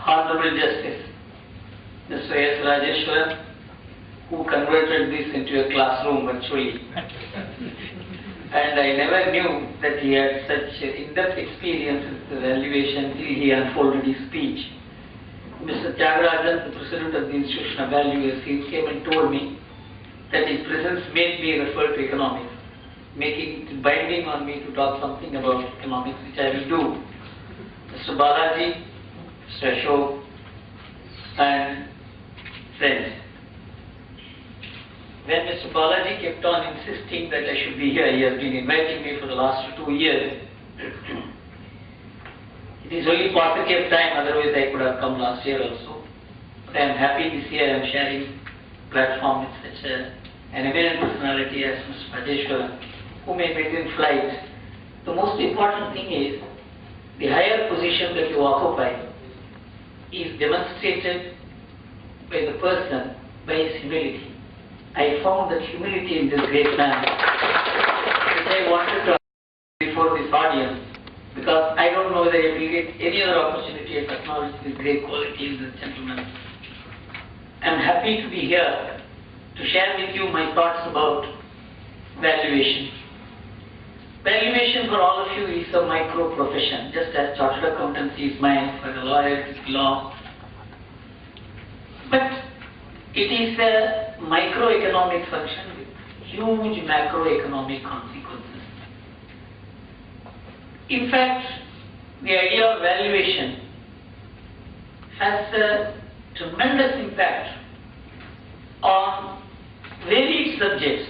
Honorable Justice Mr. S. Rajeshwaran, who converted this into a classroom virtually. And I never knew that he had such in-depth experience with the valuation till he unfolded his speech. Mr. Tyagarajan, the President of the Institution of Valuers, he came and told me that his presence made me refer to economics, making it binding on me to talk something about economics, which I will do. Mr. Balaji, Mr. Ashok, and friends. When Mr. Balaji kept on insisting that I should be here, he has been inviting me for the last 2 years. It is only paucity of time, otherwise I could have come last year also. But I am happy this year I am sharing platform with such an eminent personality as Mr. Rajeshwaran, who may make in flight. The most important thing is the higher position that you occupy is demonstrated by the person by his humility. I found that humility in this great man, which I wanted to before this audience, because I don't know whether I will get any other opportunity to acknowledge this great quality in this gentleman. I am happy to be here to share with you my thoughts about valuation. Valuation for all of you is a micro profession, just as chartered accountancy is mine, for the lawyer is law. But it is a microeconomic function with huge macroeconomic consequences. In fact, the idea of valuation has a tremendous impact on varied subjects,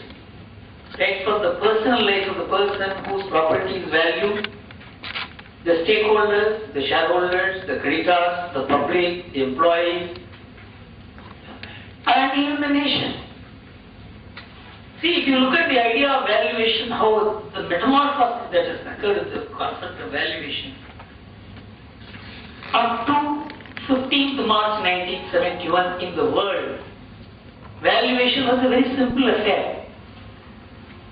right from the personal life of the person whose property is valued, the stakeholders, the shareholders, the creditors, the public, the employees, and even the nation. See, if you look at the idea of valuation, how the metamorphosis that has occurred in the concept of valuation. Up to 15th March 1971 in the world, valuation was a very simple affair.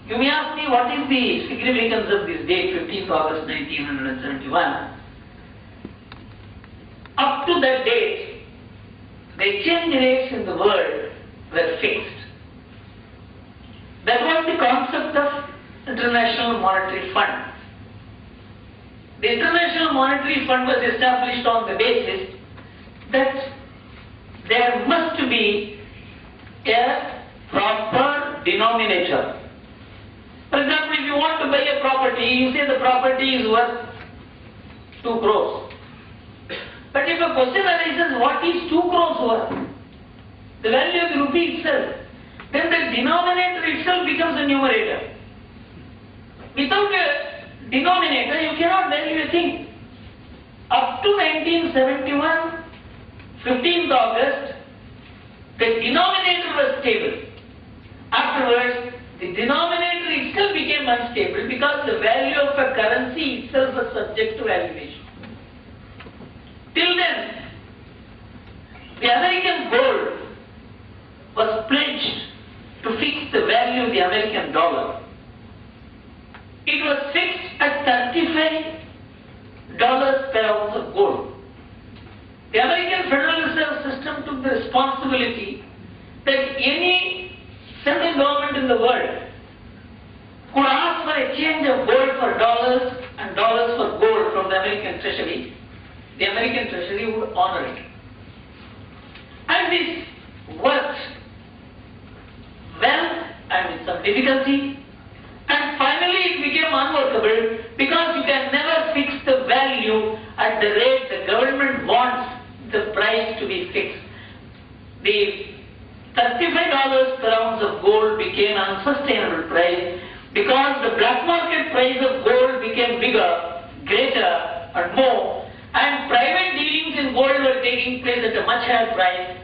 You may ask me what is the significance of this date, 15th August 1971. Up to that date, the exchange rates in the world were fixed. That was the concept of International Monetary Fund. The International Monetary Fund was established on the basis that there must be a proper denominator. For example, if you want to buy a property, you say the property is worth 2 crores. But if a question arises, what is 2 crores worth? The value of the rupee itself. Then the denominator itself becomes a numerator. Without a denominator, you cannot value a thing. Up to 1971, 15th August, the denominator was stable. Afterwards, the denominator itself became unstable because the value of a currency itself was subject to valuation. Till then, the American gold was pledged to fix the value of the American dollar. It was fixed at $35 per ounce of gold. The American Federal Reserve System took the responsibility that any central government in the world could ask for exchange of gold for dollars and dollars for gold from the American Treasury. The American Treasury would honor it. And this worked well and with some difficulty, and finally it became unworkable because you can never fix the value at the rate the government wants the price to be fixed. The $35 per ounce of gold became an unsustainable price because the black market price of gold became bigger, greater and more, and private dealings in gold were taking place at a much higher price.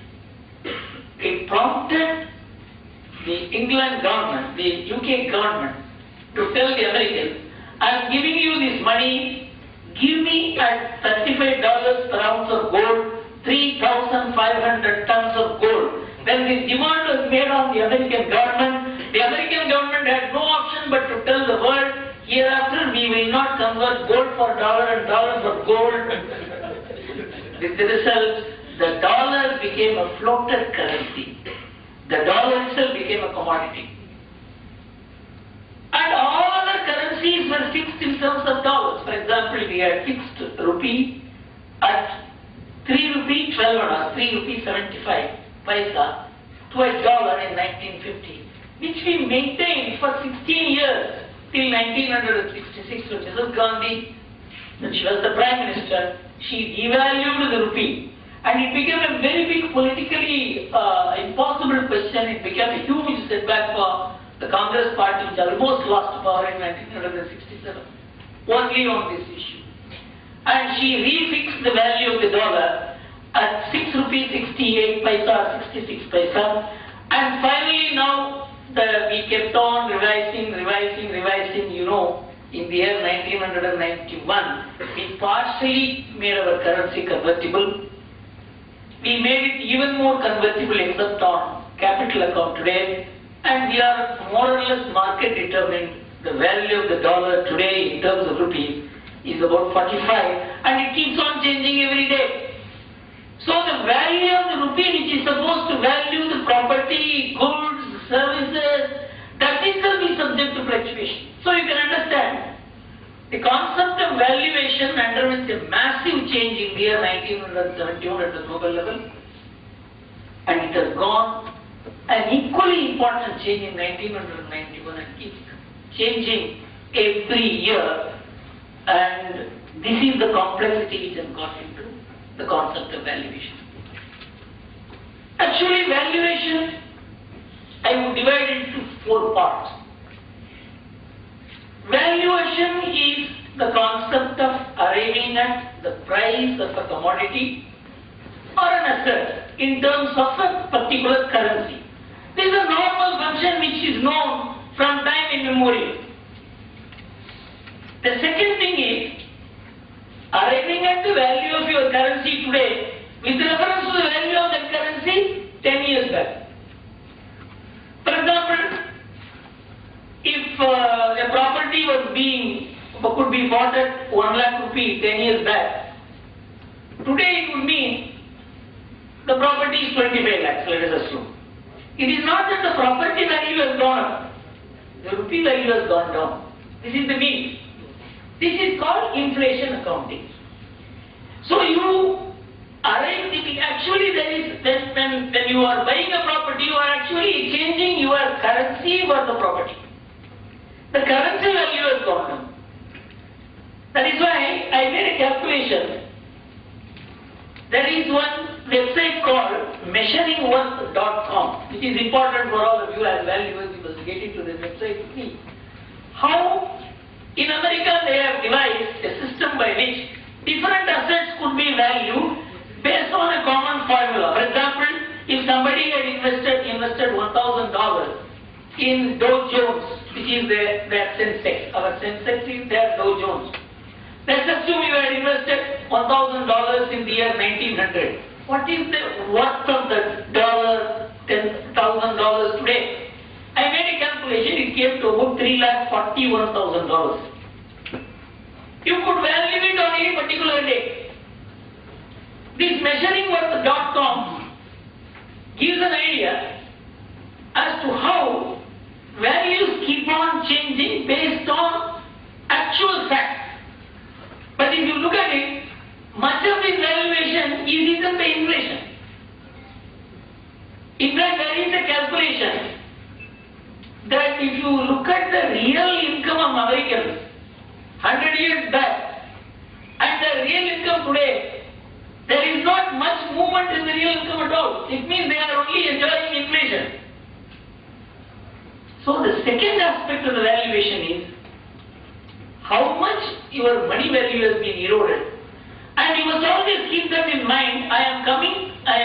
It prompted the England government, the UK government, to tell the Americans, I am giving you this money, give me at $35 per ounce of gold, 3,500 tons of gold. When this demand was made on the American government had no option but to tell the world, hereafter we will not convert gold for dollar and dollar for gold. with the result, the dollar became a floated currency. The dollar itself became a commodity. And all other currencies were fixed in terms of dollars. For example, we had fixed rupee at 3 rupee 12 anna, 3 rupee 75 paisa to a dollar in 1950, which we maintained for 16 years till 1966 when Mrs. Gandhi, when she was the Prime Minister, she devalued the rupee. And it became a very big politically impossible question. It became a huge setback for the Congress party, which almost lost power in 1967, only on this issue. And she refixed the value of the dollar at 6 rupees 68 paisa, 66 paisa. And finally now we kept on revising, in the year 1991, we partially made our currency convertible. We made it even more convertible except on capital account today, and we are more or less market determined. The value of the dollar today in terms of rupees is about 45, and it keeps on changing every day. So the value of the rupee, which is supposed to value the property, goods, services, that itself is subject to fluctuation. So you can understand, the concept of valuation underwent a massive change in the year 1971 at the global level, and it has gone an equally important change in 1991 and keeps changing every year. And this is the complexity which has got into the concept of valuation. Actually, valuation I would divide into 4 parts. Valuation is the concept of arriving at the price of a commodity or an asset in terms of a particular currency. This is a normal function which is known from time immemorial. The second thing is arriving at the value of your currency today with reference to the value of that currency 10 years back. For example, if a property could be bought at 1 lakh rupee 10 years back, today it would mean the property is 25 lakhs, let us assume. It is not that the property value has gone up, the rupee value has gone down. This is the mean. This is called inflation accounting. So you arrive, actually there is, when you are buying a property, you are actually changing your currency for the property. The currency value has gone down. That is why I made a calculation. There is one website called measuringworth.com, which is important for all of you as valuers. You must get into the website to see how in America they have devised a system by which different assets could be valued based on a common formula. For example, if somebody had invested $1,000 in Dow Jones, which is their Sensex, our Sensex is their Dow Jones. Let's assume you had invested $1,000 in the year 1900. What is the worth of the dollar, $10,000 today? I made a calculation, it came to about $3,41,000. You could value it on any particular day. This measuringworth.com gives an idea as to how values keep on changing based on actual facts. But if you look at it, much of this valuation is eaten by inflation. In fact, there is a calculation that if you look at the real income of Americans 100 years back and the real income today, there is not much movement in the real income at all. It means they are only enjoying inflation. So the second aspect of the valuation is how much your money value has been eroded. And you must always keep that in mind. I am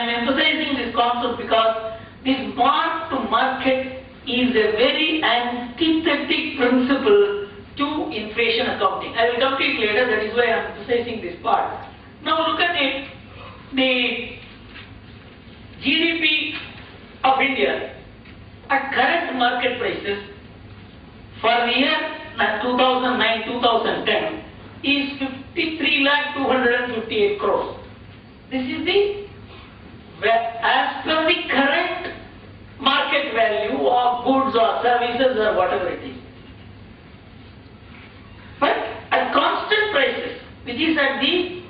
emphasizing this concept because this mark to market is a very antithetic principle to inflation accounting. I will come to it later, that is why I am emphasizing this part. Now look at it, the GDP of India at current market prices for the year 2009-2010 is 53,258 crores. This is the, as per the current market value of goods or services or whatever it is. But at constant prices, which is at the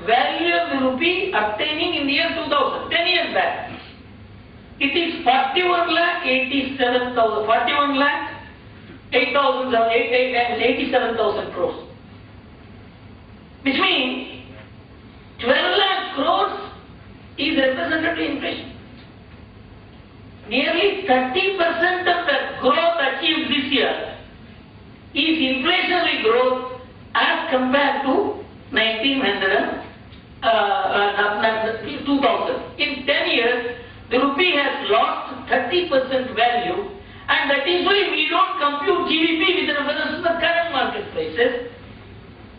value of the rupee obtaining in the year 2000, 10 years back, it is 87,000 crores. Which means 12 lakh crores is represented to inflation. Nearly 30% of the growth achieved this year is inflationary growth as compared to 2000. In 10 years, the rupee has lost 30% value, and that is why we don't compute GDP with reference to the current market prices.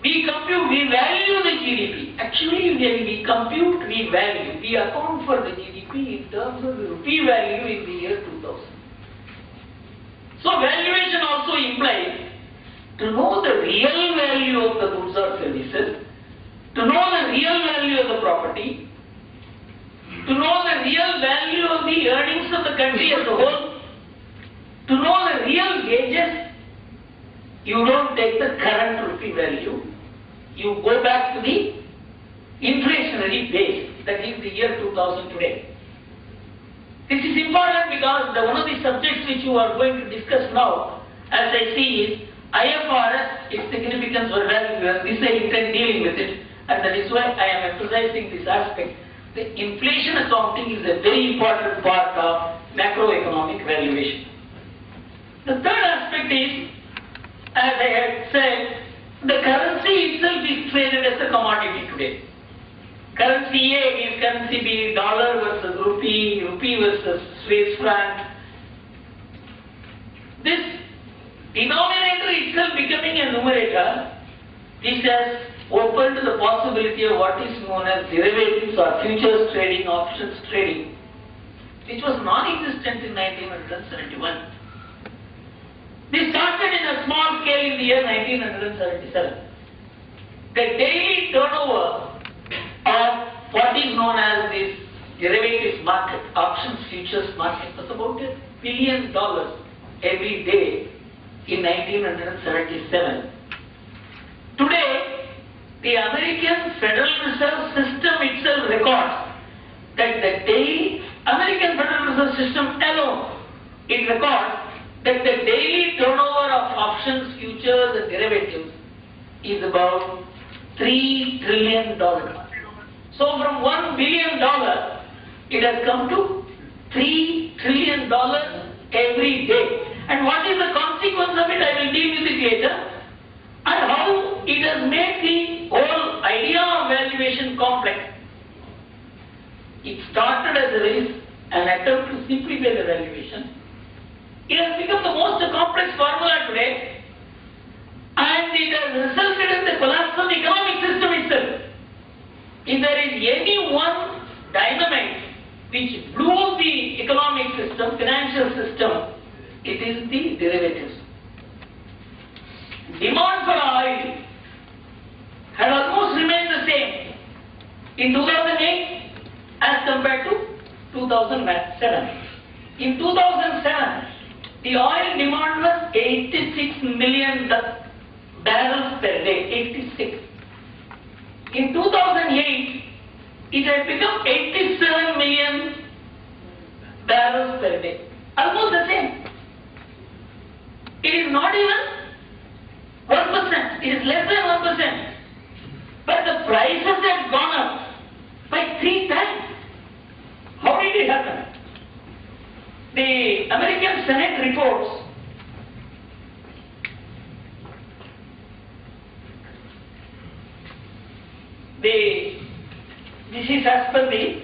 We value the GDP. Actually, we compute, we value. We account for the GDP in terms of the rupee value in the year 2000. So valuation also implies to know the real value of the goods or services, to know the real value of the property, to know the real value of the earnings of the country as a whole, to know the real wages. You don't take the current rupee value, you go back to the inflationary base, that is the year 2000 today. This is important because one of the subjects which you are going to discuss now, as I see, is IFRS, its significance or value. This I intend dealing with it, and that is why I am emphasizing this aspect. The inflation accounting is a very important part of macroeconomic valuation. The third aspect is, as I had said, the currency itself is traded as a commodity today. Currency A is currency B, dollar versus rupee, rupee versus Swiss franc. This denominator itself becoming a numerator, this has opened the possibility of what is known as derivatives or futures trading, options trading, which was non-existent in 1971. This started in a small scale in the year 1977. The daily turnover of what is known as this derivatives market, options futures market, was about $1 billion every day in 1977. Today, the American Federal Reserve System itself records that the daily American Federal Reserve System alone, it records that the daily turnover of options, futures and derivatives is about $3 trillion. So from $1 billion, it has come to $3 trillion every day. And what is the consequence of it? I will deal with it later. And how it has made the whole idea of valuation complex. It started as an attempt to simplify the valuation. It has become the most complex formula today, and it has resulted in the collapse of the economic system itself. If there is any one dynamite which blew the economic system, financial system, it is the derivatives. Demand for oil had almost remained the same in 2008 as compared to 2007. In 2007, the oil demand was 86 million barrels per day, 86. In 2008, it had become 87 million barrels per day, almost the same. It is not even 1%, it is less than 1%. But the prices have gone up by 3 times. How did it happen? The American Senate reports this is as per the